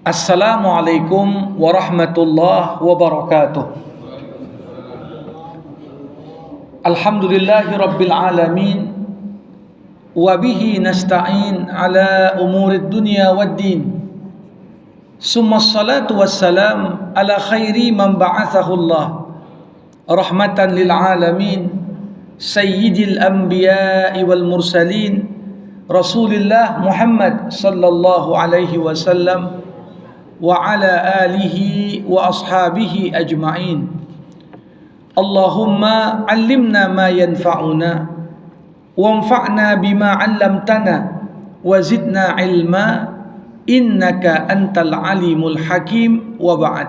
Assalamualaikum warahmatullahi wabarakatuh. Alhamdulillahi rabbil alamin, wa bihi nasta'in ala umurid dunya waddin. Summa salatu wassalam ala khairi man ba'athahu Allah rahmatan lil alamin, sayyidil anbiya'i wal mursalin, Rasulillah Muhammad sallallahu alaihi wasallam wa ala alihi wa ashabihi ajma'in. Allahumma 'allimna ma yanfa'una wanfa'na bima 'allamtana wa zidna 'ilma innaka antal alimul hakim. Wa ba'd.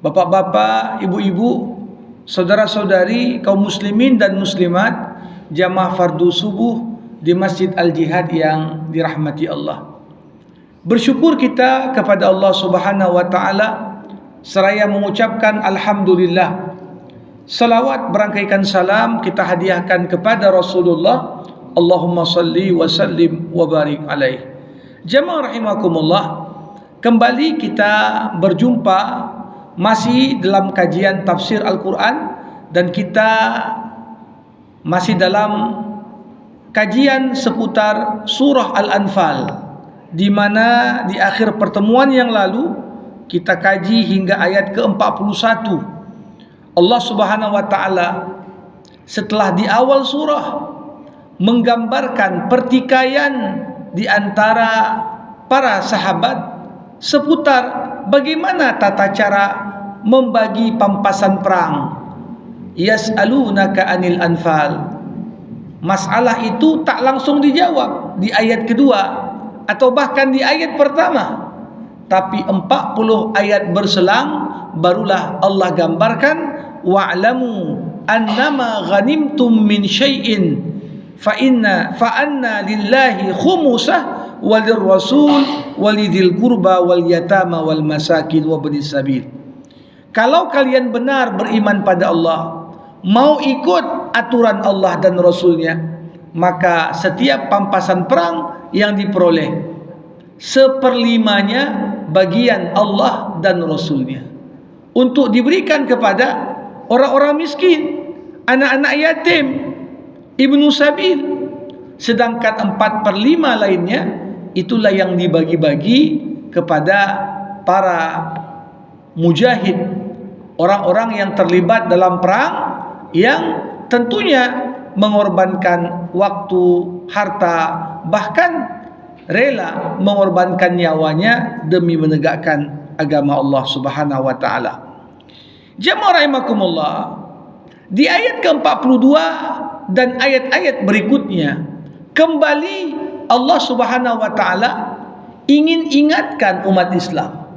Bapak-bapak, ibu-ibu, saudara-saudari kaum muslimin dan muslimat jamaah fardu subuh di Masjid Al-Jihad yang dirahmati Allah. Bersyukur kita kepada Allah Subhanahu wa taala seraya mengucapkan alhamdulillah. Salawat berangkaikan salam kita hadiahkan kepada Rasulullah. Allahumma salli wa sallim wa barik alaih. Jamaah rahimakumullah, kembali kita berjumpa masih dalam kajian tafsir Al-Quran, dan kita masih dalam kajian seputar surah Al-Anfal, di mana di akhir pertemuan yang lalu kita kaji hingga ayat ke-41. Allah Subhanahu wa taala setelah di awal surah menggambarkan pertikaian di antara para sahabat seputar bagaimana tata cara membagi pampasan perang. Yas'alunaka anil anfal. Masalah itu tak langsung dijawab di ayat kedua atau bahkan di ayat pertama, tapi 40 ayat berselang barulah Allah gambarkan wa'lamu annama ghanimtum min syai'in fa anna lillahi khumusah walir rasul walidil qurba wal yatama wal masakin wa ibnis sabil. Kalau kalian benar beriman pada Allah, mau ikut aturan Allah dan Rasulnya, maka setiap pampasan perang yang diperoleh 1/5 bagian Allah dan Rasulnya untuk diberikan kepada orang-orang miskin, anak-anak yatim, ibnu sabil. Sedangkan 4/5 lainnya itulah yang dibagi-bagi kepada para mujahid, orang-orang yang terlibat dalam perang, yang tentunya mengorbankan waktu, harta, bahkan rela mengorbankan nyawanya demi menegakkan agama Allah Subhanahu wa taala. Jamaah rahimakumullah, di ayat ke-42 dan ayat-ayat berikutnya kembali Allah Subhanahu wa taala ingin ingatkan umat Islam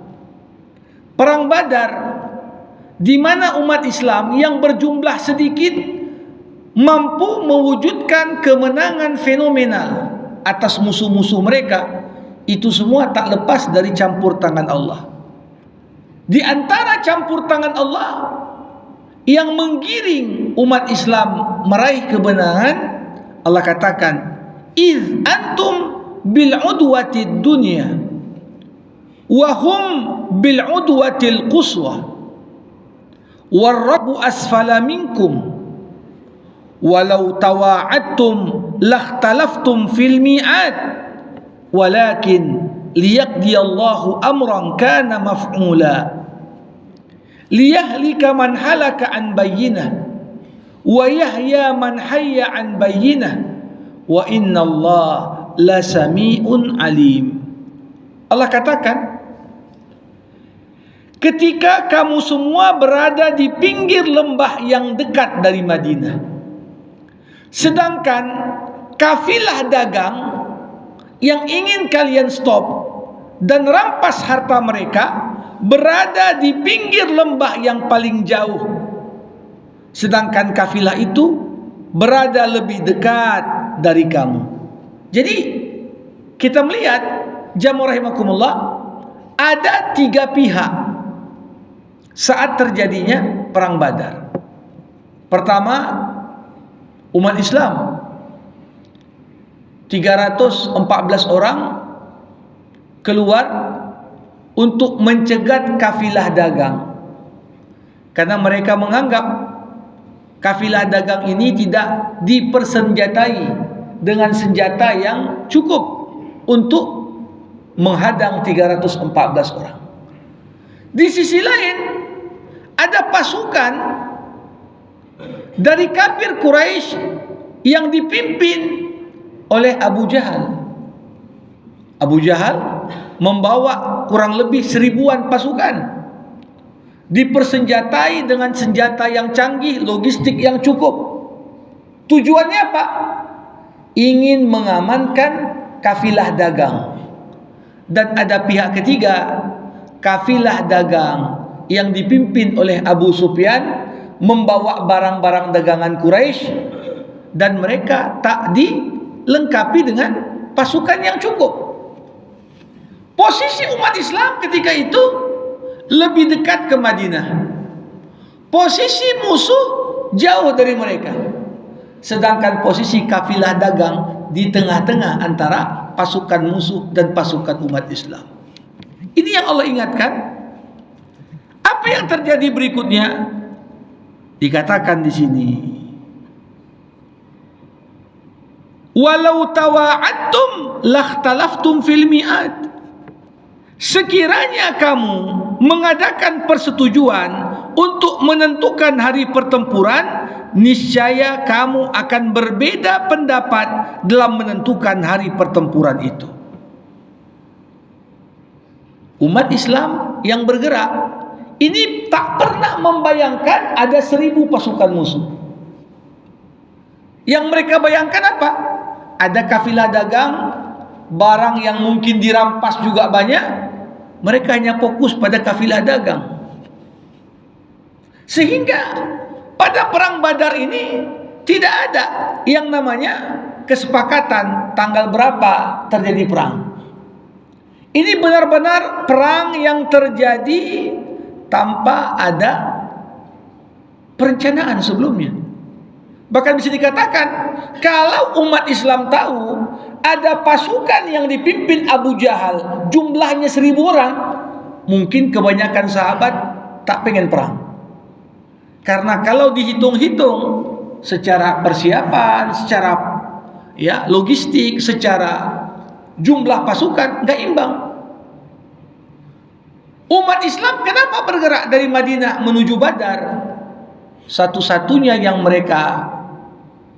perang Badar, di mana umat Islam yang berjumlah sedikit mampu mewujudkan kemenangan fenomenal atas musuh-musuh mereka. Itu semua tak lepas dari campur tangan Allah. Di antara campur tangan Allah yang menggiring umat Islam meraih kemenangan, Allah katakan iz antum bil udwatid dunya wa hum bil udwatil quswa warrabu asfala minkum walau tawa'adtum lakhtalaftum fil mi'ad walakin liyaqdiyallahu amran kana maf'ula liyahlika man halaka an bayyinah wa yahya man hayya an bayyinah wa innallaha lasami'un alim. Allah katakan, ketika kamu semua berada di pinggir lembah yang dekat dari Madinah, sedangkan kafilah dagang yang ingin kalian stop dan rampas harta mereka berada di pinggir lembah yang paling jauh, sedangkan kafilah itu berada lebih dekat dari kamu. Jadi kita melihat, jamaah rahimakumullah, ada 3 pihak saat terjadinya perang Badar. Pertama, umat Islam 314 orang keluar untuk mencegat kafilah dagang, karena mereka menganggap kafilah dagang ini tidak dipersenjatai dengan senjata yang cukup untuk menghadang 314 orang. Di sisi lain, ada pasukan dari kafir Quraisy yang dipimpin oleh Abu Jahal. Abu Jahal membawa kurang lebih 1000-an pasukan, dipersenjatai dengan senjata yang canggih, logistik yang cukup. Tujuannya apa? Ingin mengamankan kafilah dagang. Dan ada pihak ketiga, kafilah dagang yang dipimpin oleh Abu Sufyan membawa barang-barang dagangan Quraisy, dan mereka tak dilengkapi dengan pasukan yang cukup. Posisi umat Islam ketika itu lebih dekat ke Madinah. Posisi musuh jauh dari mereka. Sedangkan posisi kafilah dagang di tengah-tengah antara pasukan musuh dan pasukan umat Islam. Ini yang Allah ingatkan. Apa yang terjadi berikutnya? Dikatakan di sini, walau tawa'adtum lakhtalaftum fil mi'ad. Sekiranya kamu mengadakan persetujuan untuk menentukan hari pertempuran, niscaya kamu akan berbeda pendapat dalam menentukan hari pertempuran itu. Umat Islam yang bergerak ini tak pernah membayangkan ada 1000 pasukan musuh. Yang mereka bayangkan apa? Ada kafilah dagang, barang yang mungkin dirampas juga banyak. Mereka hanya fokus pada kafilah dagang. Sehingga pada perang Badar ini tidak ada yang namanya kesepakatan tanggal berapa terjadi perang. Ini benar-benar perang yang terjadi tanpa ada perencanaan sebelumnya. Bahkan bisa dikatakan, kalau umat Islam tahu ada pasukan yang dipimpin Abu Jahal, jumlahnya 1000 orang, mungkin kebanyakan sahabat tak pengen perang. Karena kalau dihitung-hitung secara persiapan, secara logistik, secara jumlah pasukan, nggak imbang. Umat Islam kenapa bergerak dari Madinah menuju Badar? Satu-satunya yang mereka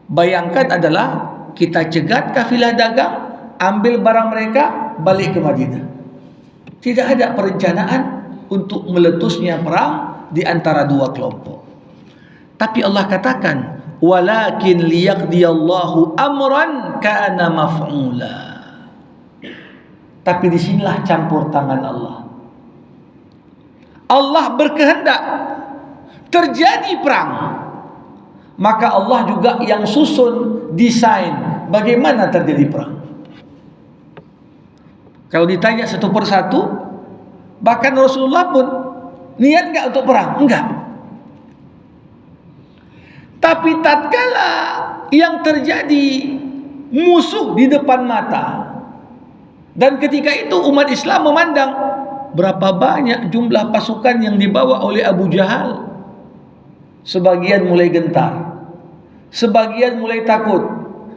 bayangkan adalah kita cegat kafilah dagang, ambil barang mereka, balik ke Madinah. Tidak ada perencanaan untuk meletusnya perang di antara dua kelompok. Tapi Allah katakan, walakin liyaqdiyallahu amran kana maf'ula. Tapi disinilah campur tangan Allah. Allah berkehendak terjadi perang, maka Allah juga yang susun desain bagaimana terjadi perang. Kalau ditanya satu persatu, bahkan Rasulullah pun niat enggak untuk perang? Enggak. Tapi tatkala yang terjadi musuh di depan mata, dan ketika itu umat Islam memandang berapa banyak jumlah pasukan yang dibawa oleh Abu Jahal. Sebagian mulai gentar, sebagian mulai takut,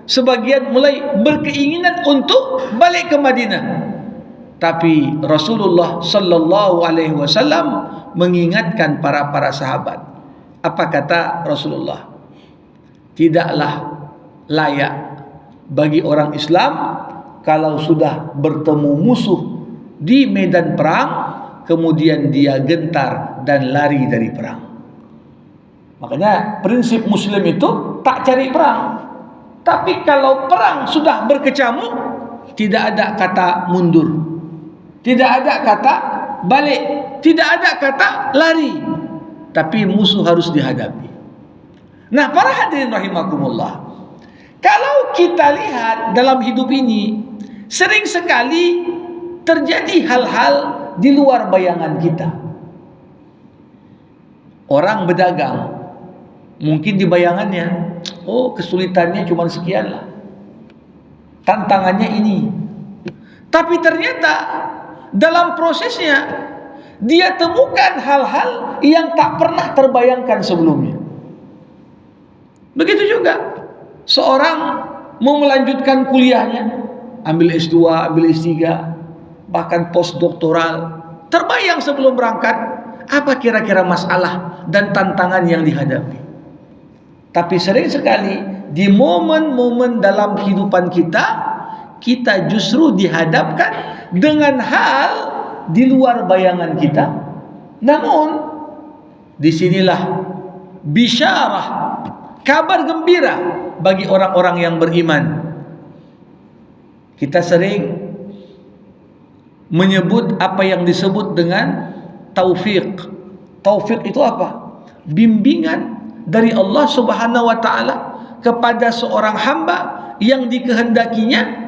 sebagian mulai berkeinginan untuk balik ke Madinah. Tapi Rasulullah sallallahu alaihi wasallam mengingatkan para sahabat. Apa kata Rasulullah? Tidaklah layak bagi orang Islam kalau sudah bertemu musuh di medan perang kemudian dia gentar dan lari dari perang. Makanya prinsip Muslim itu tak cari perang. Tapi kalau perang sudah berkecamuk, tidak ada kata mundur, tidak ada kata balik, tidak ada kata lari. Tapi musuh harus dihadapi. Nah, para hadirin rahimakumullah, kalau kita lihat dalam hidup ini, sering sekali terjadi hal-hal di luar bayangan kita. Orang berdagang, mungkin di bayangannya, oh kesulitannya cuma sekian lah, tantangannya ini. Tapi ternyata dalam prosesnya dia temukan hal-hal yang tak pernah terbayangkan sebelumnya. Begitu juga seorang mau melanjutkan kuliahnya, ambil S2, ambil S3, bahkan postdoktoral. Terbayang sebelum berangkat apa kira-kira masalah dan tantangan yang dihadapi. Tapi sering sekali di momen-momen dalam kehidupan kita justru dihadapkan dengan hal di luar bayangan kita. Namun disinilah bisyarah, kabar gembira bagi orang-orang yang beriman. Kita sering menyebut apa yang disebut dengan taufik. Taufik itu apa? Bimbingan dari Allah Subhanahu wa taala kepada seorang hamba yang dikehendakinya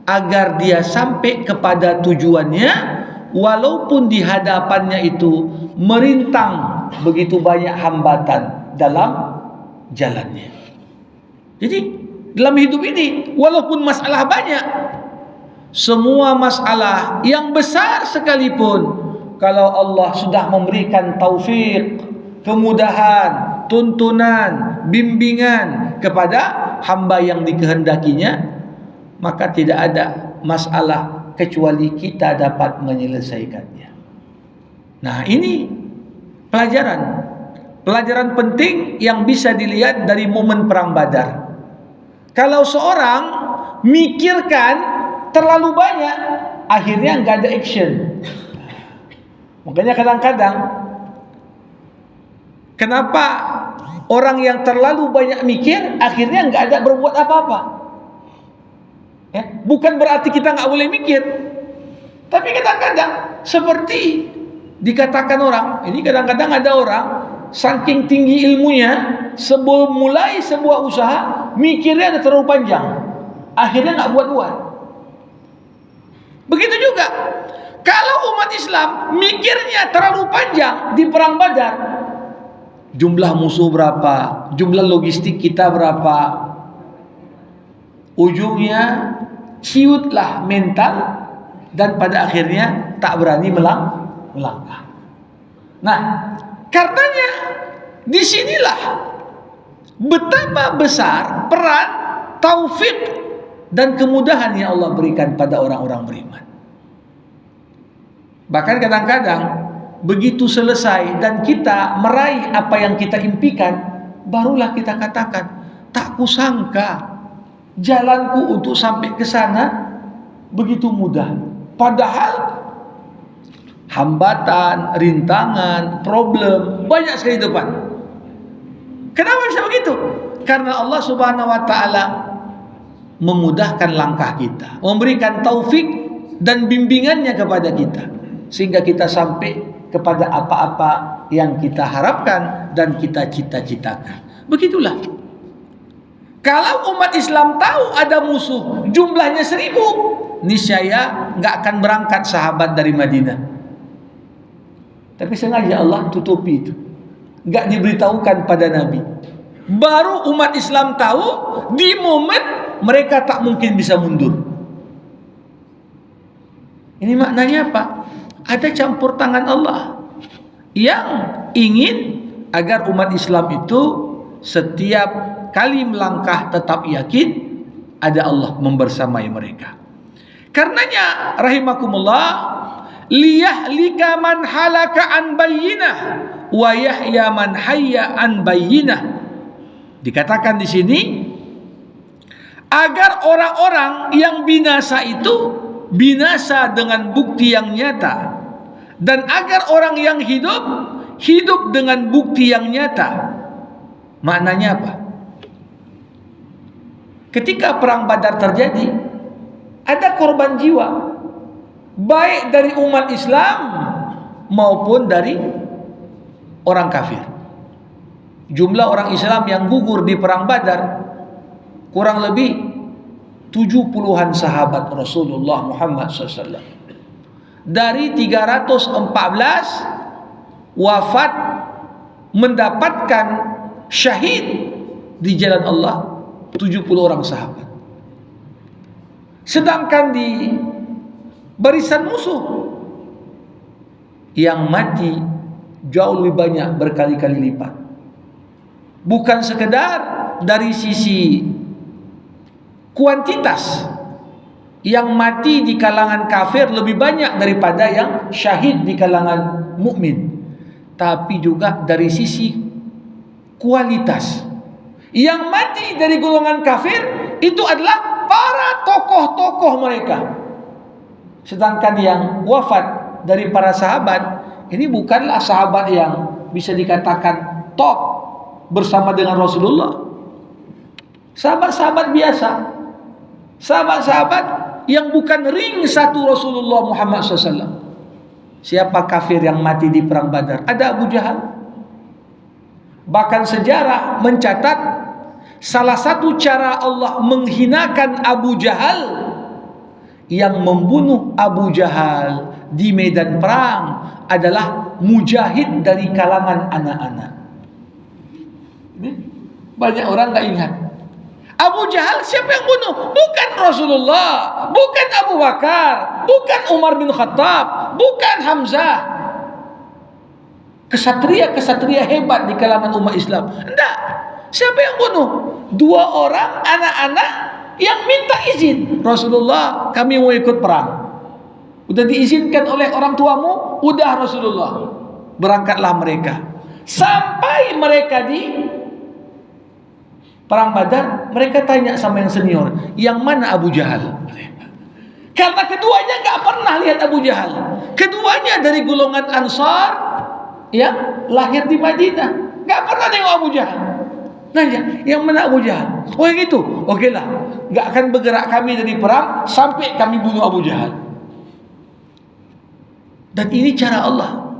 agar dia sampai kepada tujuannya, walaupun di hadapannya itu merintang begitu banyak hambatan dalam jalannya. Jadi dalam hidup ini walaupun masalah banyak, semua masalah yang besar sekalipun, kalau Allah sudah memberikan taufik, kemudahan, tuntunan, bimbingan kepada hamba yang dikehendakinya, maka tidak ada masalah kecuali kita dapat menyelesaikannya. Nah, ini pelajaran penting yang bisa dilihat dari momen perang Badar. Kalau seorang mikirkan terlalu banyak, akhirnya nggak ada action. Makanya kadang-kadang kenapa orang yang terlalu banyak mikir akhirnya nggak ada berbuat apa-apa? Ya, bukan berarti kita nggak boleh mikir, tapi kadang-kadang seperti dikatakan orang, ini kadang-kadang ada orang saking tinggi ilmunya, sebelum mulai sebuah usaha mikirnya udah terlalu panjang, akhirnya nggak buat-buat. Begitu juga kalau umat Islam mikirnya terlalu panjang di perang Badar, jumlah musuh berapa, jumlah logistik kita berapa, ujungnya ciutlah mental dan pada akhirnya tak berani melangkah. Nah, karenanya disinilah betapa besar peran taufik dan kemudahan yang Allah berikan pada orang-orang beriman. Bahkan kadang-kadang begitu selesai dan kita meraih apa yang kita impikan, barulah kita katakan, tak kusangka jalanku untuk sampai ke sana begitu mudah. Padahal hambatan, rintangan, problem banyak sekali depan. Kenapa bisa begitu? Karena Allah Subhanahu wa taala memudahkan langkah kita, memberikan taufik dan bimbingannya kepada kita, sehingga kita sampai kepada apa-apa yang kita harapkan dan kita cita-citakan. Begitulah. Kalau umat Islam tahu ada musuh jumlahnya 1000, niscaya nggak akan berangkat sahabat dari Madinah. Tapi sengaja Allah tutupi itu, nggak diberitahukan pada Nabi. Baru umat Islam tahu di momen mereka tak mungkin bisa mundur. Ini maknanya apa? Ada campur tangan Allah yang ingin agar umat Islam itu setiap kali melangkah tetap yakin ada Allah membersamai mereka. Karenanya rahimakumullah, liyahlika man halaka an bayyinah wa yahya man hayya an bayyinah. Dikatakan di sini agar orang-orang yang binasa itu binasa dengan bukti yang nyata, dan agar orang yang hidup dengan bukti yang nyata. Maknanya apa? Ketika perang Badar terjadi, ada korban jiwa, baik dari umat Islam maupun dari orang kafir. Jumlah orang Islam yang gugur di perang Badar kurang lebih 70-an sahabat Rasulullah Muhammad SAW. Dari 314 wafat mendapatkan syahid di jalan Allah 70 orang sahabat. Sedangkan di barisan musuh yang mati jauh lebih banyak berkali-kali lipat. Bukan sekedar dari sisi kuantitas, yang mati di kalangan kafir lebih banyak daripada yang syahid di kalangan mukmin, tapi juga dari sisi kualitas. Yang mati dari golongan kafir itu adalah para tokoh-tokoh mereka, sedangkan yang wafat dari para sahabat ini bukanlah sahabat yang bisa dikatakan top bersama dengan Rasulullah. Sahabat-sahabat biasa, sahabat-sahabat yang bukan ring satu Rasulullah Muhammad SAW. Siapa kafir yang mati di perang Badar? Ada Abu Jahal. Bahkan sejarah mencatat salah satu cara Allah menghinakan Abu Jahal, yang membunuh Abu Jahal di medan perang adalah mujahid dari kalangan anak-anak. Banyak orang gak ingat. Abu Jahal siapa yang bunuh? Bukan Rasulullah, bukan Abu Bakar, bukan Umar bin Khattab, bukan Hamzah. Kesatria-kesatria hebat di kalangan umat Islam. Enggak. Siapa yang bunuh? 2 orang anak-anak yang minta izin. Rasulullah, kami mau ikut perang. Udah diizinkan oleh orang tuamu? Udah Rasulullah. Berangkatlah mereka. Sampai mereka di perang Badar, mereka tanya sama yang senior, yang mana Abu Jahal? Karena keduanya gak pernah lihat Abu Jahal. Keduanya dari golongan Ansar yang lahir di Madinah, gak pernah tengok Abu Jahal. Nanya, yang mana Abu Jahal? Oh yang itu? Oke lah, gak akan bergerak kami dari perang sampai kami bunuh Abu Jahal. Dan ini cara Allah.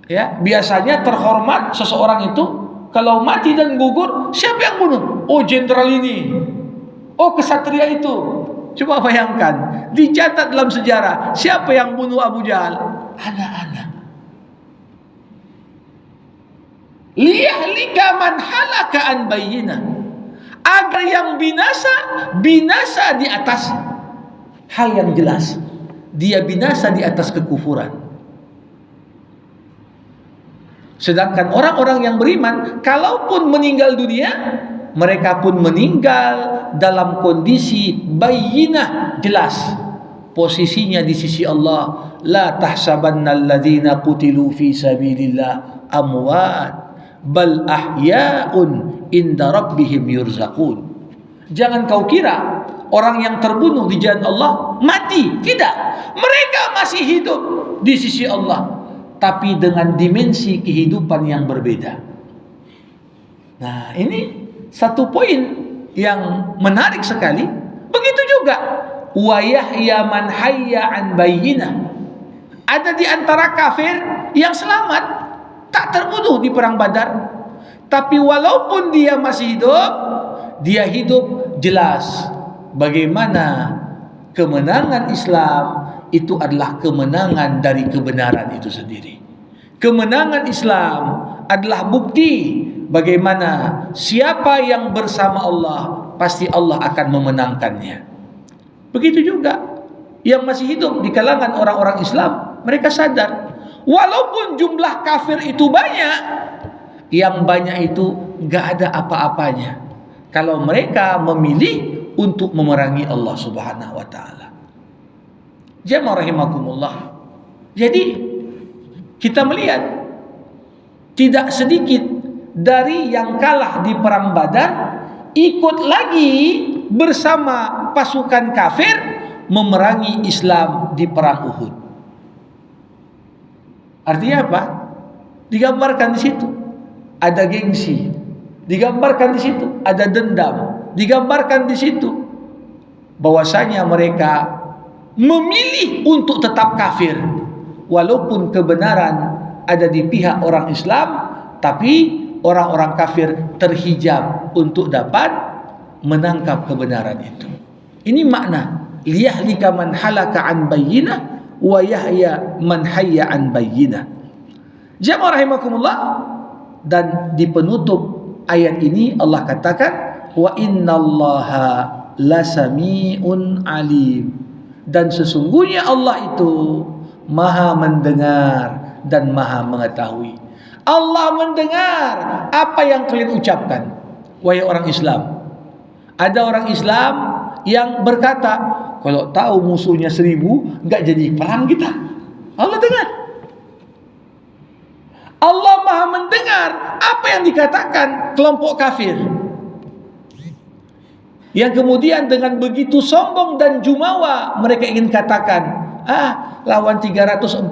Ya, biasanya terhormat seseorang itu kalau mati dan gugur, siapa yang bunuh? Oh jenderal ini, oh kesatria itu. Coba bayangkan, dicatat dalam sejarah, siapa yang bunuh Abu Jahal? Anak-anak. Liyahlika man halaka an bayyinah, agar yang binasa di atas hal yang jelas. Dia binasa di atas kekufuran. Sedangkan orang-orang yang beriman, kalaupun meninggal dunia, mereka pun meninggal dalam kondisi bayyinah, jelas posisinya di sisi Allah. La tahsabanna alladhina qutilu fi sabilillah amwat, bal ahya'un inda rabbihim yurzaqun. Jangan kau kira orang yang terbunuh di jalan Allah mati. Tidak, mereka masih hidup di sisi Allah, tapi dengan dimensi kehidupan yang berbeda. Nah, ini satu poin yang menarik sekali. Begitu juga wa yahya man hayya an bayyinah. Ada di antara kafir yang selamat, tak terbunuh di perang Badar, tapi walaupun dia masih hidup, dia hidup jelas bagaimana kemenangan Islam itu adalah kemenangan dari kebenaran itu sendiri. Kemenangan Islam adalah bukti bagaimana siapa yang bersama Allah, pasti Allah akan memenangkannya. Begitu juga yang masih hidup di kalangan orang-orang Islam, mereka sadar walaupun jumlah kafir itu banyak, yang banyak itu gak ada apa-apanya kalau mereka memilih untuk memerangi Allah Subhanahu wa taala. Jamaah rahimakumullah. Jadi kita melihat tidak sedikit dari yang kalah di perang Badar ikut lagi bersama pasukan kafir memerangi Islam di perang Uhud. Artinya apa? Digambarkan di situ ada gengsi, digambarkan di situ ada dendam, digambarkan di situ bahwasanya mereka memilih untuk tetap kafir walaupun kebenaran ada di pihak orang Islam, tapi orang-orang kafir terhijab untuk dapat menangkap kebenaran itu. Ini makna liyahlika man halaka an bayyinah wa yahya man hayya an bayyinah. Jamaah rahimakumullah. Dan di penutup ayat ini Allah katakan wa innallaha lasami'un alim, dan sesungguhnya Allah itu Maha mendengar dan Maha mengetahui. Allah mendengar apa yang kalian ucapkan, wahai orang Islam. Ada orang Islam yang berkata, kalau tahu musuhnya 1000, nggak jadi perang kita. Allah dengar. Allah Maha mendengar apa yang dikatakan kelompok kafir, yang kemudian dengan begitu sombong dan jumawa mereka ingin katakan, lawan 314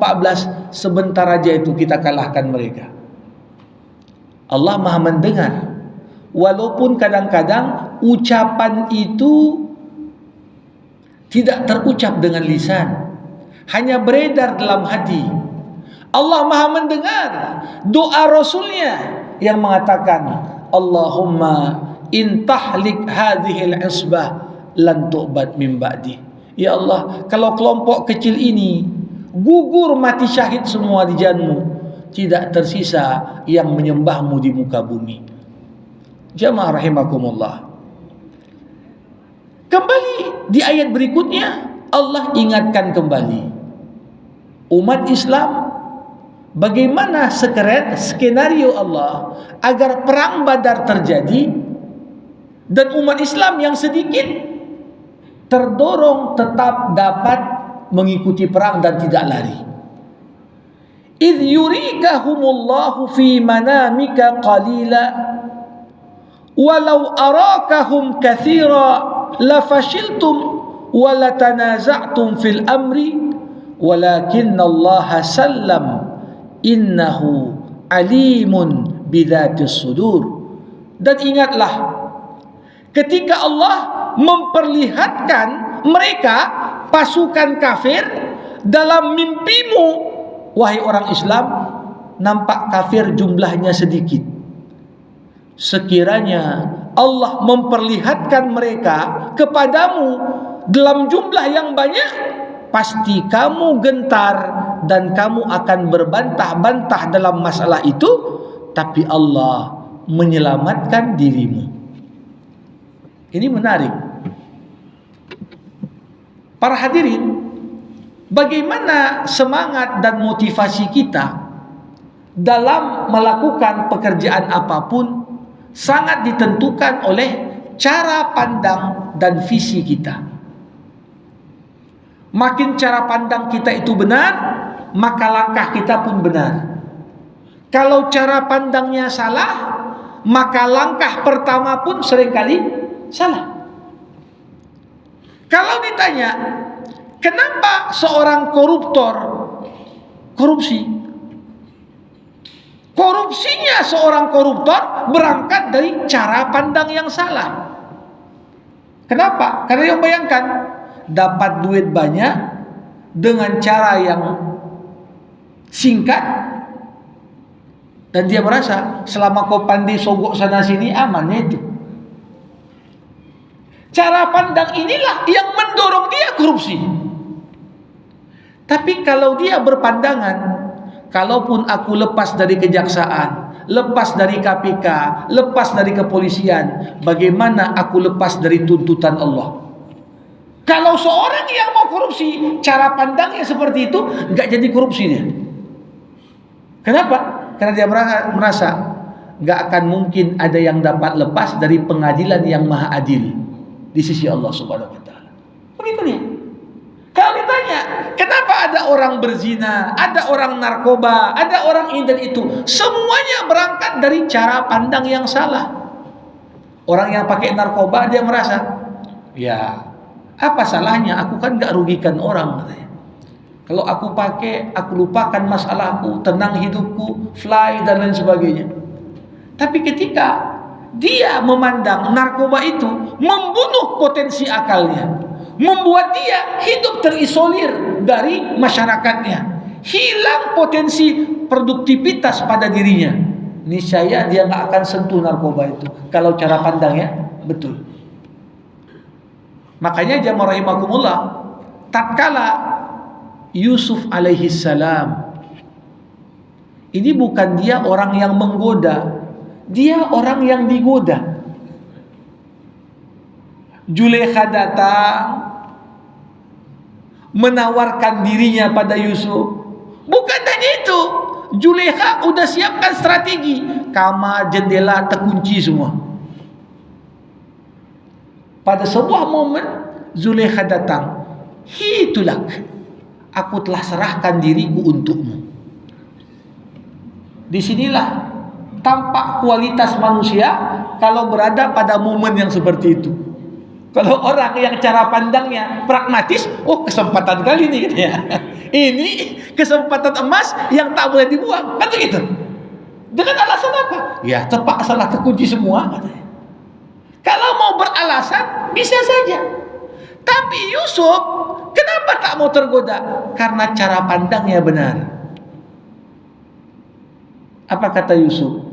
sebentar aja itu kita kalahkan mereka. Allah Maha mendengar, walaupun kadang-kadang ucapan itu tidak terucap dengan lisan, hanya beredar dalam hati. Allah Maha mendengar doa Rasulnya yang mengatakan, Allahumma in tahlik hadhil isbah lan tu'bad min ba'di. Ya Allah, kalau kelompok kecil ini gugur mati syahid semua di jalanmu, tidak tersisa yang menyembahmu di muka bumi. Jamaah rahimakumullah. Kembali di ayat berikutnya, Allah ingatkan kembali umat Islam bagaimana skenario Allah agar perang Badar terjadi dan umat Islam yang sedikit terdorong tetap dapat mengikuti perang dan tidak lari. Idh yurikahumullahu fi manamika qalila walau arakahum katsira lafashiltum walatanaza'tum fil amri walakinallaha sallam innahu alimun bidzatis sudur. Dan ingatlah ketika Allah memperlihatkan mereka pasukan kafir dalam mimpimu, wahai orang Islam, nampak kafir jumlahnya sedikit. Sekiranya Allah memperlihatkan mereka kepadamu dalam jumlah yang banyak, pasti kamu gentar dan kamu akan berbantah-bantah dalam masalah itu, tapi Allah menyelamatkan dirimu. Ini menarik. Para hadirin, bagaimana semangat dan motivasi kita dalam melakukan pekerjaan apapun sangat ditentukan oleh cara pandang dan visi kita. Makin cara pandang kita itu benar, maka langkah kita pun benar. Kalau cara pandangnya salah, maka langkah pertama pun seringkali salah. Kalau ditanya, kenapa seorang koruptor korupsi? Korupsinya seorang koruptor berangkat dari cara pandang yang salah. Kenapa? Karena yang bayangkan dapat duit banyak dengan cara yang singkat, dan dia merasa selama kau pandai sogok sana sini amannya itu. Cara pandang inilah yang mendorong dia korupsi. Tapi kalau dia berpandangan, kalaupun aku lepas dari kejaksaan, lepas dari KPK, lepas dari kepolisian, bagaimana aku lepas dari tuntutan Allah? Kalau seorang yang mau korupsi, cara pandangnya seperti itu, nggak jadi korupsi dia. Kenapa? Karena dia merasa nggak akan mungkin ada yang dapat lepas dari pengadilan yang maha adil di sisi Allah Subhanahu wa taala. Begitu dia. Kalau ditanya, kenapa ada orang berzina, ada orang narkoba, ada orang ini dan itu, semuanya berangkat dari cara pandang yang salah. Orang yang pakai narkoba dia merasa, ya apa salahnya? Aku kan nggak rugikan orang, katanya. Kalau aku pakai, aku lupakan masalahku, tenang hidupku, fly dan lain sebagainya. Tapi ketika dia memandang narkoba itu membunuh potensi akalnya, membuat dia hidup terisolir dari masyarakatnya, hilang potensi produktivitas pada dirinya, niscaya dia nggak akan sentuh narkoba itu kalau cara pandangnya betul. Makanya jamaah rahimakumullah, tatkala Yusuf alaihi salam, ini bukan dia orang yang menggoda, dia orang yang digoda. Zulaikha datang menawarkan dirinya pada Yusuf. Bukan hanya itu, Zulaikha udah siapkan strategi, kamar jendela terkunci semua. Pada sebuah momen Zulaikha datang, hitulak, aku telah serahkan diriku untukmu. Disinilah tampak kualitas manusia kalau berada pada momen yang seperti itu. Kalau orang yang cara pandangnya pragmatis, oh kesempatan kali ini katanya. Ini kesempatan emas yang tak boleh dibuang, kan begitu. Dengan alasan apa? Ya terpaksa lah terkunci semua katanya. Kalau mau beralasan bisa saja. Tapi Yusuf kenapa tak mau tergoda? Karena cara pandangnya benar. Apa kata Yusuf?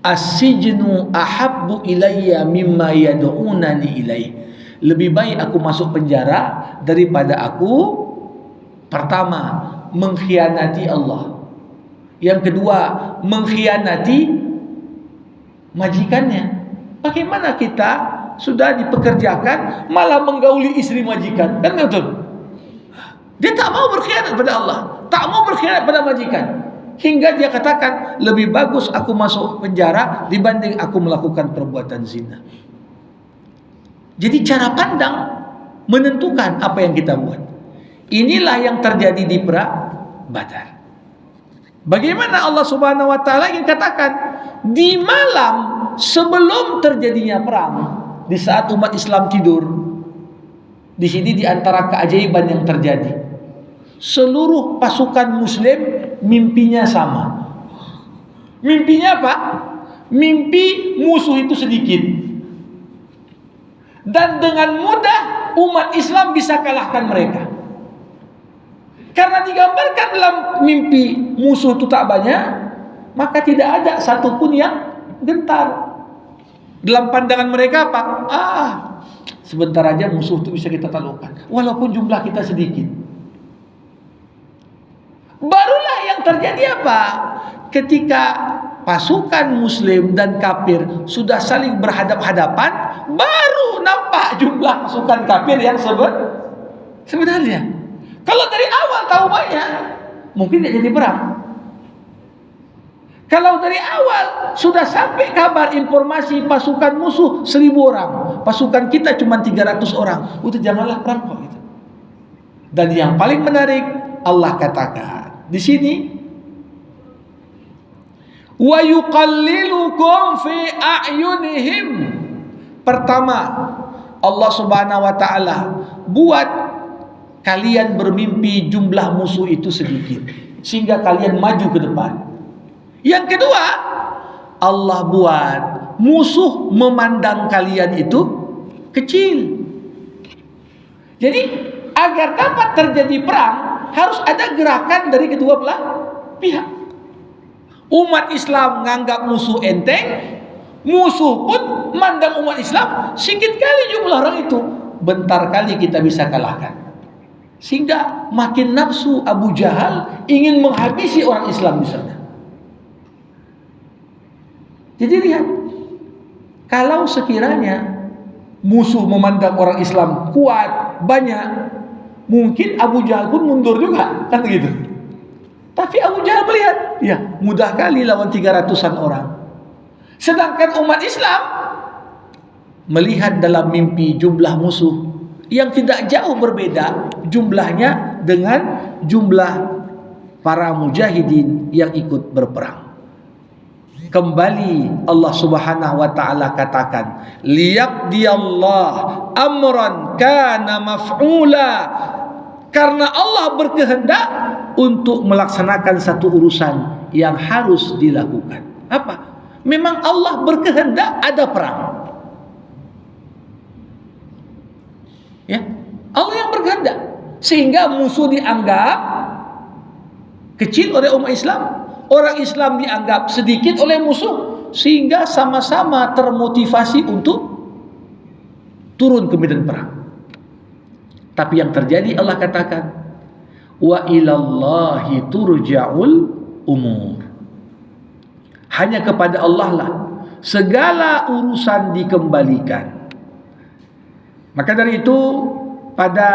As-sijnu ahabbu ilayya mimma yad'unani ilaih. Lebih baik aku masuk penjara daripada aku pertama mengkhianati Allah, yang kedua mengkhianati majikannya. Bagaimana kita sudah dipekerjakan malah menggauli istri majikan, kan betul? Dia tak mau berkhianat pada Allah, tak mau berkhianat pada majikan, hingga dia katakan lebih bagus aku masuk penjara dibanding aku melakukan perbuatan zina. Jadi cara pandang menentukan apa yang kita buat. Inilah yang terjadi di Perang Badar. Bagaimana Allah Subhanahu wa taala ingin katakan di malam sebelum terjadinya perang, di saat umat Islam tidur. Di sini di antara keajaiban yang terjadi, seluruh pasukan muslim mimpinya sama. Mimpinya apa? Mimpi musuh itu sedikit. Dan dengan mudah umat Islam bisa kalahkan mereka. Karena digambarkan dalam mimpi musuh itu tak banyak, maka tidak ada satupun yang gentar. Dalam pandangan mereka apa? Sebentar aja musuh itu bisa kita taklukkan, walaupun jumlah kita sedikit. Barulah yang terjadi apa? Ketika pasukan muslim dan kafir sudah saling berhadap-hadapan, baru nampak jumlah pasukan kafir yang sebenarnya. Kalau dari awal tahu banyak, mungkin tidak jadi perang. Kalau dari awal sudah sampai kabar informasi pasukan musuh 1000 orang, pasukan kita cuma 300 orang, udah janganlah perang kok gitu. Dan yang paling menarik, Allah katakan di sini, wa yuqallilukum fi a'yunihim. Pertama, Allah Subhanahu wa taala buat kalian bermimpi jumlah musuh itu sedikit, sehingga kalian maju ke depan. Yang kedua, Allah buat musuh memandang kalian itu kecil. Jadi agar dapat terjadi perang harus ada gerakan dari kedua belah pihak. Umat Islam menganggap musuh enteng, musuh pun memandang umat Islam sedikit kali jumlah orang itu, bentar kali kita bisa kalahkan. Sehingga makin nafsu Abu Jahal ingin menghabisi orang Islam di sana. Jadi lihat, kalau sekiranya musuh memandang orang Islam kuat, banyak, mungkin Abu Jahal pun mundur juga, kan begitu. Tapi Abu Jahal melihat, ya mudah kali lawan 300-an orang. Sedangkan umat Islam melihat dalam mimpi jumlah musuh yang tidak jauh berbeda jumlahnya dengan jumlah para mujahidin yang ikut berperang. Kembali Allah Subhanahu wa taala katakan, liyaqdiyallah amran kana maf'ula, karena Allah berkehendak untuk melaksanakan satu urusan yang harus dilakukan. Apa? Memang Allah berkehendak ada perang. Ya, Allah yang berkehendak sehingga musuh dianggap kecil oleh umat Islam, orang Islam dianggap sedikit oleh musuh, sehingga sama-sama termotivasi untuk turun ke medan perang. Tapi yang terjadi Allah katakan, wa ilallahi turja'ul umur. Hanya kepada Allah lah segala urusan dikembalikan. Maka dari itu pada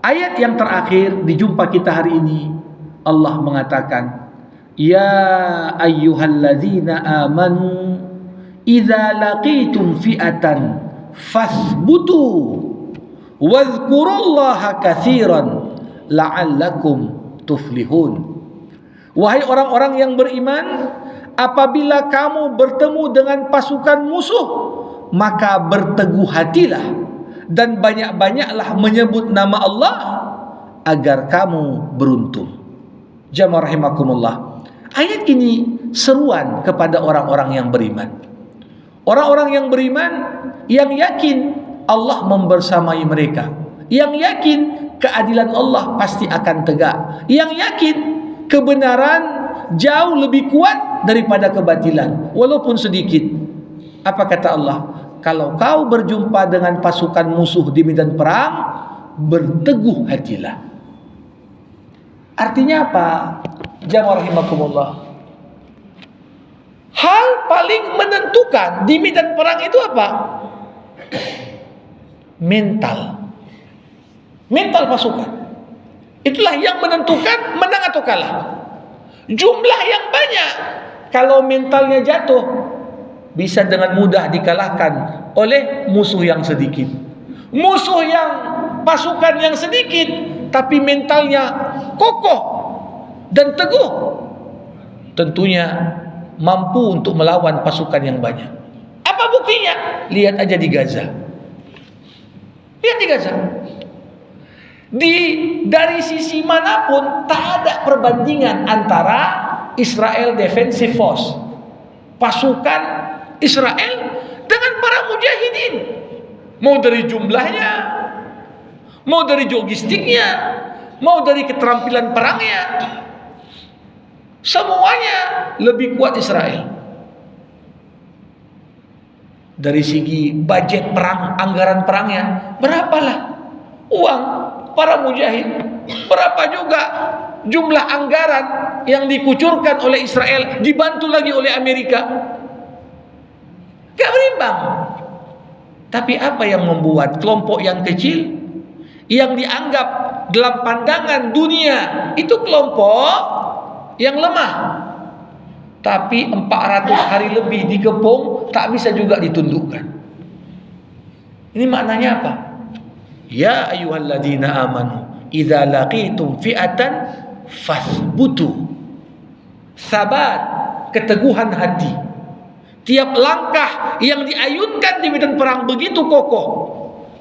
Ayat yang terakhir di jumpa kita hari ini, Allah mengatakan, ya ayyuhalladzina amanu idza laqitum fi'atan fasbutu wadhkurullaha katsiran la'allakum tuflihun. Wahai orang-orang yang beriman, apabila kamu bertemu dengan pasukan musuh, maka berteguh hatilah dan banyak-banyaklah menyebut nama Allah agar kamu beruntung. Jamaah rahimakumullah. Ayat ini seruan kepada orang-orang yang beriman. Orang-orang yang beriman yang yakin Allah membersamai mereka, yang yakin keadilan Allah pasti akan tegak, yang yakin kebenaran jauh lebih kuat daripada kebatilan walaupun sedikit. Apa kata Allah? Kalau kau berjumpa dengan pasukan musuh di medan perang, berteguh hatilah. Artinya apa? Jamaah rahimakumullah. Hal paling menentukan di medan perang itu apa? Mental pasukan. Itulah yang menentukan menang atau kalah. Jumlah yang banyak, kalau mentalnya jatuh, bisa dengan mudah dikalahkan oleh musuh yang sedikit. Musuh yang pasukan yang sedikit tapi mentalnya kokoh dan teguh, tentunya mampu untuk melawan pasukan yang banyak. Apa buktinya? Lihat aja di Gaza. Lihat di Gaza. Dari sisi manapun tak ada perbandingan antara Israel Defensive Force, pasukan Israel, dengan para mujahidin. Mau dari jumlahnya, mau dari logistiknya, mau dari keterampilan perangnya, semuanya lebih kuat Israel. Dari segi budget perang, anggaran perangnya, berapalah uang para mujahid, berapa juga jumlah anggaran yang dikucurkan oleh Israel, dibantu lagi oleh Amerika. Gak berimbang. Tapi apa yang membuat kelompok yang kecil, yang dianggap dalam pandangan dunia itu kelompok yang lemah, tapi 400 hari lebih dikepung, tak bisa juga ditundukkan. Ini maknanya apa? Ya ayyuhalladzina amanu idza laqitum fi'atan fasbutu. Sabat, keteguhan hati. Tiap langkah yang diayunkan di medan perang begitu kokoh.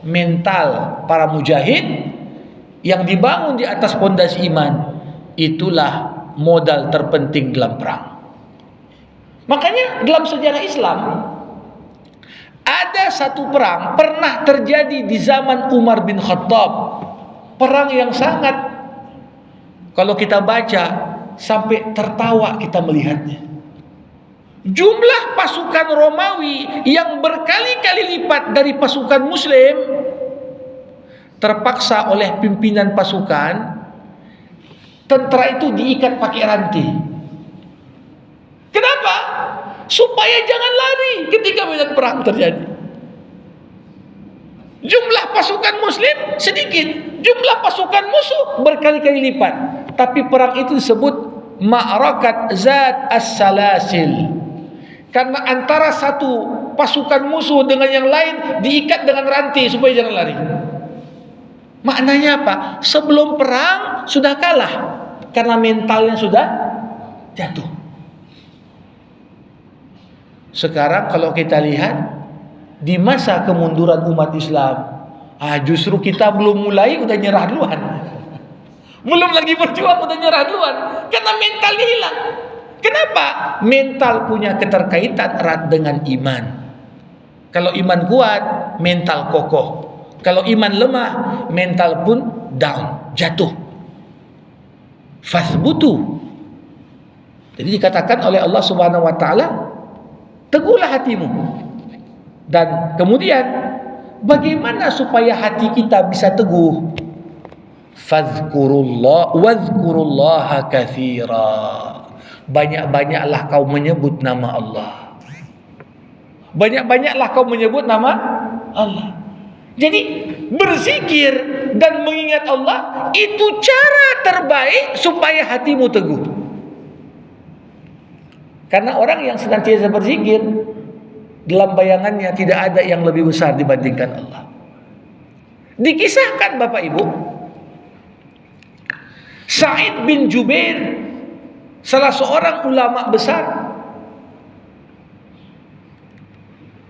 Mental para mujahid yang dibangun di atas pondasi iman, itulah modal terpenting dalam perang. Makanya dalam sejarah Islam ada satu perang pernah terjadi di zaman Umar bin Khattab. Perang yang sangat, kalau kita baca sampai tertawa kita melihatnya. Jumlah pasukan Romawi yang berkali-kali lipat dari pasukan Muslim, terpaksa oleh pimpinan pasukan, tentara itu diikat pakai rantai. Kenapa? Supaya jangan lari ketika medan perang terjadi. Jumlah pasukan Muslim sedikit, jumlah pasukan musuh berkali-kali lipat. Tapi perang itu disebut Ma'rakat Zat As-Salasil. Karena antara satu pasukan musuh dengan yang lain diikat dengan rantai supaya jangan lari. Maknanya apa? Sebelum perang sudah kalah karena mentalnya sudah jatuh. Sekarang kalau kita lihat di masa kemunduran umat Islam, justru kita belum mulai udah nyerah duluan. Belum lagi berjuang udah nyerah duluan karena mentalnya hilang. Kenapa? Mental punya keterkaitan erat dengan iman. Kalau iman kuat, mental kokoh. Kalau iman lemah, mental pun down, jatuh. Fasbutu. Jadi dikatakan oleh Allah Subhanahu wa taala, teguhlah hatimu. Dan kemudian bagaimana supaya hati kita bisa teguh? Fadzkurullah wadzkurullaha katsira. Banyak-banyaklah kau menyebut nama Allah. Banyak-banyaklah kau menyebut nama Allah. Jadi berzikir dan mengingat Allah itu cara terbaik supaya hatimu teguh. Karena orang yang senantiasa berzikir, dalam bayangannya tidak ada yang lebih besar dibandingkan Allah. Dikisahkan Bapak Ibu, Sa'id bin Jubair, salah seorang ulama besar,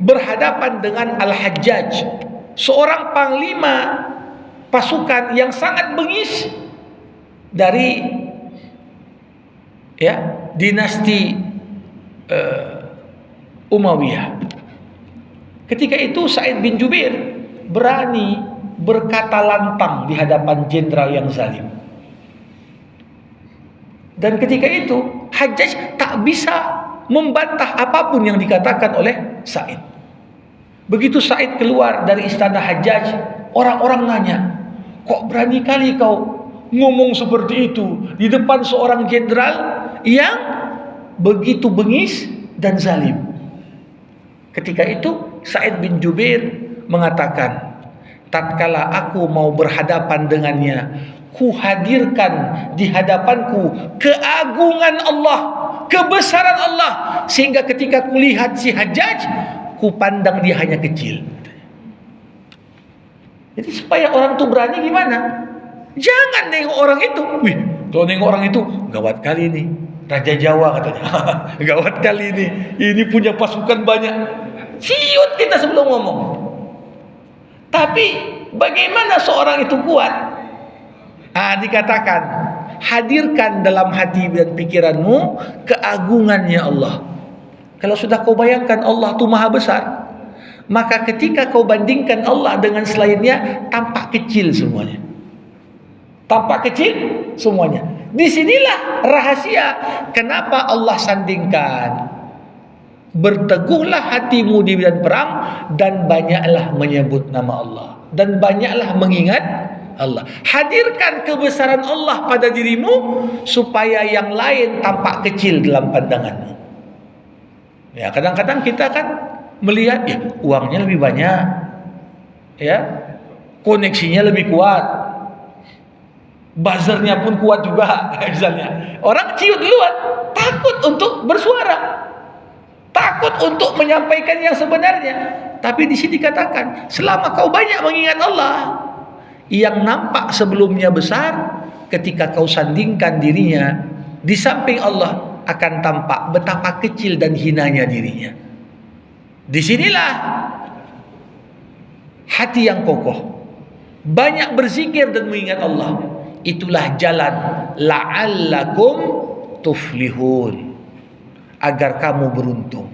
berhadapan dengan Al-Hajjaj, seorang panglima pasukan yang sangat bengis dari dinasti Umayyah. Ketika itu Sa'id bin Jubair berani berkata lantang di hadapan jenderal yang zalim. Dan ketika itu Hajjaj tak bisa membantah apapun yang dikatakan oleh Sa'id. Begitu Sa'id keluar dari istana Hajjaj, orang-orang nanya, kok berani kali kau ngomong seperti itu di depan seorang jenderal yang begitu bengis dan zalim. Ketika itu Sa'id bin Jubair mengatakan, tatkala aku mau berhadapan dengannya, ku hadirkan di hadapanku keagungan Allah, kebesaran Allah, sehingga ketika kulihat si Hajjaj, ku pandang dia hanya kecil. Jadi supaya orang itu berani gimana? Jangan nengok orang itu. Wih, kalau nengok orang itu, gawat kali ini Raja Jawa katanya. Gawat kali ini punya pasukan banyak. Ciut kita sebelum ngomong. Tapi bagaimana seorang itu kuat? Dikatakan, hadirkan dalam hati dan pikiranmu keagungannya Allah. Kalau sudah kau bayangkan Allah itu maha besar, maka ketika kau bandingkan Allah dengan selainnya, tampak kecil semuanya. Tampak kecil semuanya. Disinilah rahasia kenapa Allah sandingkan, berteguhlah hatimu di medan perang dan banyaklah menyebut nama Allah dan banyaklah mengingat Allah. Hadirkan kebesaran Allah pada dirimu supaya yang lain tampak kecil dalam pandanganmu. Ya, kadang-kadang kita kan melihat ya uangnya lebih banyak, ya koneksinya lebih kuat, buzzernya pun kuat juga, misalnya. Orang ciut duluan, takut untuk bersuara, takut untuk menyampaikan yang sebenarnya. Tapi di sini dikatakan, selama kau banyak mengingat Allah, yang nampak sebelumnya besar, ketika kau sandingkan dirinya di samping Allah, akan tampak betapa kecil dan hinanya dirinya. Disinilah hati yang kokoh, banyak berzikir dan mengingat Allah. Itulah jalan la'allakum tuflihun, agar kamu beruntung.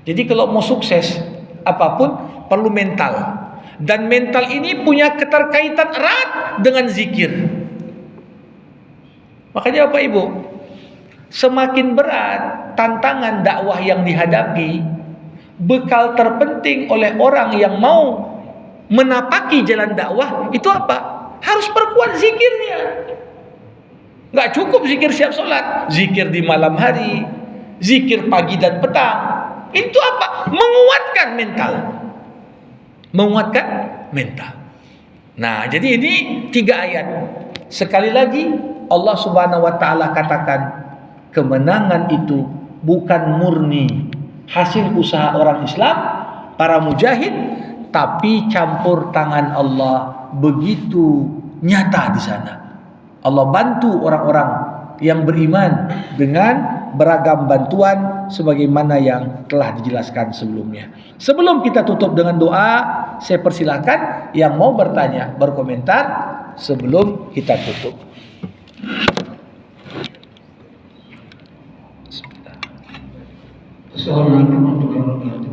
Jadi kalau mau sukses apapun perlu mental, dan mental ini punya keterkaitan erat dengan zikir. Makanya Bapak Ibu, semakin berat tantangan dakwah yang dihadapi, bekal terpenting oleh orang yang mau menapaki jalan dakwah itu apa? Harus perkuat zikirnya. Gak cukup zikir siap sholat, zikir di malam hari, zikir pagi dan petang. Itu apa? Menguatkan mental. Menguatkan mental. Nah, jadi ini 3 ayat. Sekali lagi Allah Subhanahu wa taala katakan, kemenangan itu bukan murni hasil usaha orang Islam, para mujahid, tapi campur tangan Allah begitu nyata di sana. Allah bantu orang-orang yang beriman dengan beragam bantuan sebagaimana yang telah dijelaskan sebelumnya. Sebelum kita tutup dengan doa, saya persilakan yang mau bertanya, berkomentar sebelum kita tutup. Assalamualaikum warahmatullahi wabarakatuh.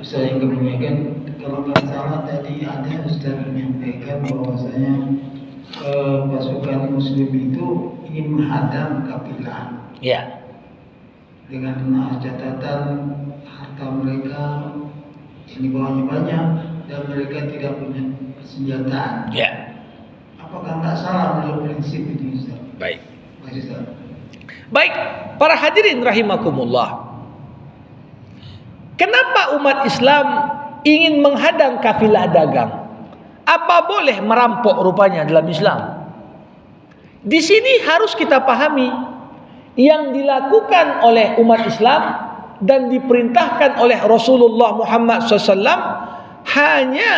Saya ingin menyampaikan, kalau nggak salah tadi ada Ustaz menyampaikan bahwasanya pasukan Muslim itu ingin menghadang kafilah. Ya. Dengan catatan harta mereka yang dibawanya banyak dan mereka tidak punya persenjataan. Ya. Apakah nggak salah menurut prinsip itu, Ustaz? Baik. Ustaz. Baik, para hadirin rahimakumullah. Kenapa umat Islam ingin menghadang kafilah dagang? Apa boleh merampok rupanya dalam Islam? Di sini harus kita pahami yang dilakukan oleh umat Islam dan diperintahkan oleh Rasulullah Muhammad SAW hanya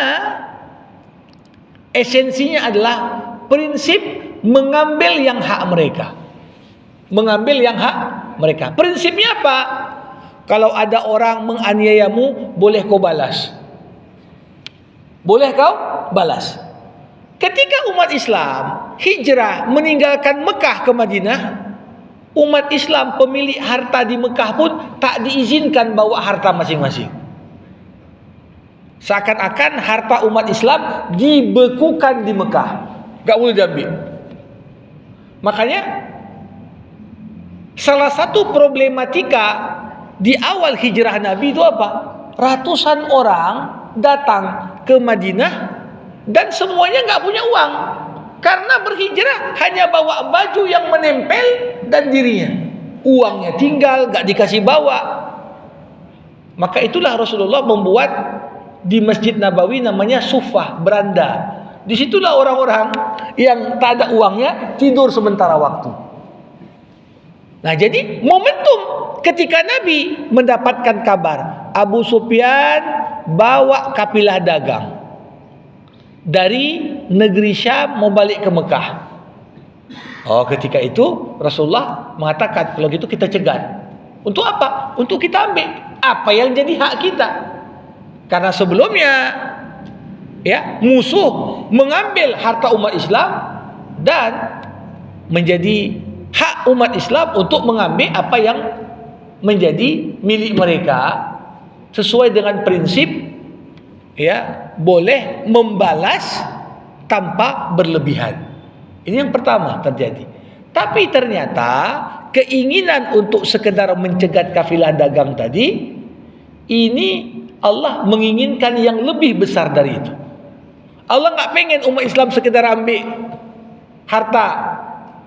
esensinya adalah prinsip mengambil yang hak mereka. Mengambil yang hak mereka. Prinsipnya apa? Kalau ada orang menganiayamu, boleh kau balas. Boleh kau balas. Ketika umat Islam hijrah meninggalkan Mekah ke Madinah, umat Islam pemilik harta di Mekah pun tak diizinkan bawa harta masing-masing. Seakan-akan harta umat Islam dibekukan di Mekah, gak boleh diambil. Makanya salah satu problematika di awal hijrah Nabi itu apa? Ratusan orang datang ke Madinah dan semuanya gak punya uang, karena berhijrah hanya bawa baju yang menempel dan dirinya. Uangnya tinggal, gak dikasih bawa. Maka itulah Rasulullah membuat di Masjid Nabawi namanya sufah, beranda. Disitulah orang-orang yang tak ada uangnya tidur sementara waktu. Nah, jadi momentum ketika Nabi mendapatkan kabar Abu Sufyan bawa kafilah dagang dari negeri Syam mau balik ke Mekah. Oh, ketika itu Rasulullah mengatakan, kalau gitu kita cegat. Untuk apa? Untuk kita ambil apa yang jadi hak kita. Karena sebelumnya musuh mengambil harta umat Islam dan menjadi hak umat Islam untuk mengambil apa yang menjadi milik mereka sesuai dengan prinsip boleh membalas tanpa berlebihan. Ini yang pertama terjadi. Tapi ternyata keinginan untuk sekedar mencegat kafilah dagang tadi, ini Allah menginginkan yang lebih besar dari itu. Allah nggak pengen umat Islam sekedar ambil harta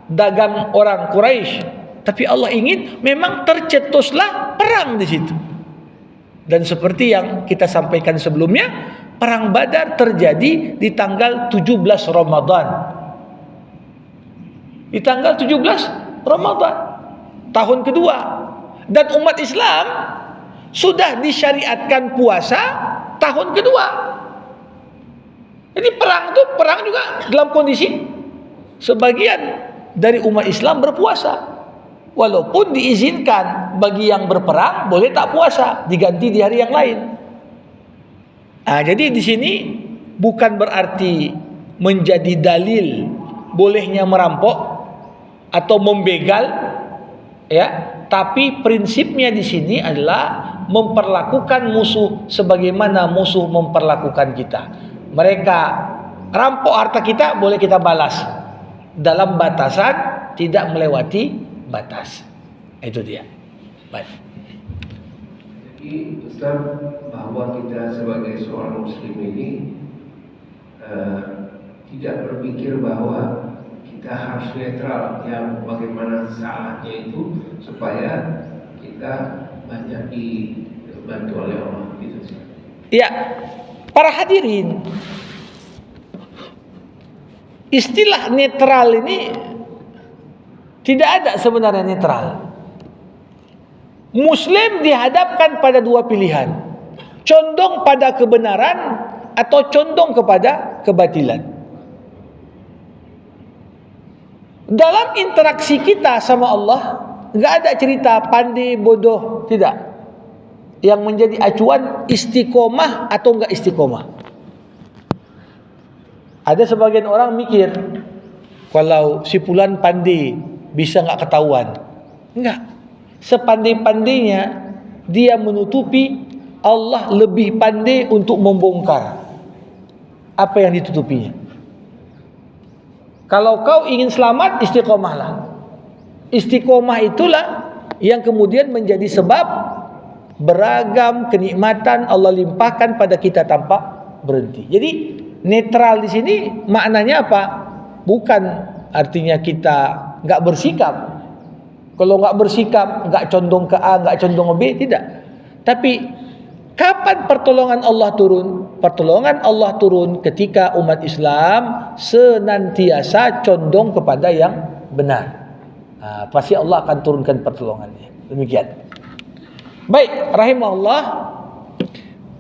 dagang orang Quraisy, tapi Allah ingin memang tercetuslah perang di situ. Dan seperti yang kita sampaikan sebelumnya, perang Badar terjadi di tanggal 17 Ramadan. Di tanggal 17 Ramadan tahun kedua, dan umat Islam sudah disyariatkan puasa tahun kedua. Jadi perang juga dalam kondisi sebagian dari umat Islam berpuasa, walaupun diizinkan bagi yang berperang boleh tak puasa, diganti di hari yang lain. Jadi di sini bukan berarti menjadi dalil bolehnya merampok atau membegal, tapi prinsipnya di sini adalah memperlakukan musuh sebagaimana musuh memperlakukan kita. Mereka rampok harta kita, boleh kita balas dalam batasan tidak melewati batas. Itu dia. Baik. Jadi Ustaz, bahwa kita sebagai seorang muslim ini tidak berpikir bahwa kita harus netral, yang bagaimana salahnya itu supaya kita banyak dibantu oleh Allah, gitu sih. Ya, para hadirin, istilah netral ini tidak ada sebenarnya netral. Muslim dihadapkan pada dua pilihan, condong pada kebenaran atau condong kepada kebatilan. Dalam interaksi kita sama Allah, nggak ada cerita pandai bodoh, tidak. Yang menjadi acuan istiqomah atau enggak istiqomah. Ada sebagian orang mikir, kalau si fulan pandai bisa enggak ketahuan. Enggak. Sepandai-pandainya dia menutupi, Allah lebih pandai untuk membongkar apa yang ditutupinya. Kalau kau ingin selamat, istiqomahlah. Istiqomah itulah yang kemudian menjadi sebab beragam kenikmatan Allah limpahkan pada kita tanpa berhenti. Jadi netral di sini maknanya apa? Bukan artinya kita nggak bersikap. Kalau nggak bersikap, nggak condong ke A, nggak condong ke B, tidak. Tapi Kapan pertolongan Allah turun? Pertolongan Allah turun ketika umat Islam senantiasa condong kepada yang benar. Pasti Allah akan turunkan pertolongannya. Demikian. Baik, rahimahullah.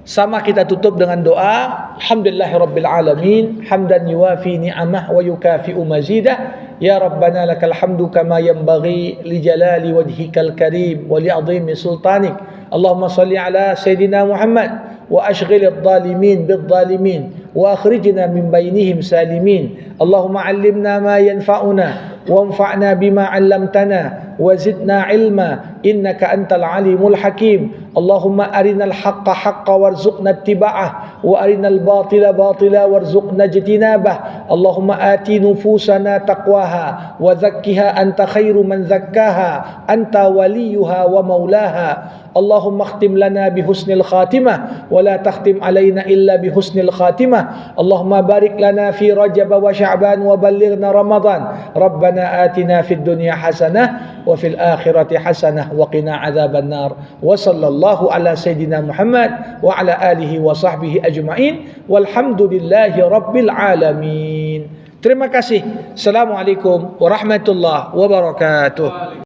Sama kita tutup dengan doa. Alhamdulillahirabbil alamin, hamdan yuwafi ni'amah wa yukafi'u mazidah. Ya Rabbana lakal hamdu kama yanbaghi li jalali wajhikal karim wa li 'azimi sultanik. Allahumma salli ala sayyidina Muhammad wa ashghil adh-dhalimin bidh-dhalimin wa akhrijna min bainihim salimin. Allahumma 'allimna ma yanfa'una wanfa'na bima 'allamtana wa zidna 'ilma innaka antal alimul hakim. Allahumma arinal haqqa haqqan warzuqna ittiba'ah wa arinal batila batila warzuqna ijtinabah. Allahumma ati nufusana taqwaha wa zakkiha anta khairu man zakkaha anta waliyuha wa maulaha. Allahumma akhtim lana bihusnil khatimah wa la takhtim alaina illa bihusnil khatimah. Allahumma barik lana fi Rajab wa Sya'ban wa ballighna Ramadan. Rabbana atina fid dunya hasanah wa fil akhirati hasanah wa qina adzaban nar. Wa sallallahu ala sayyidina Muhammad wa ala alihi wa sahbihi ajma'in walhamdulillahi rabbil alamin. Terima kasih. Assalamualaikum warahmatullahi wabarakatuh.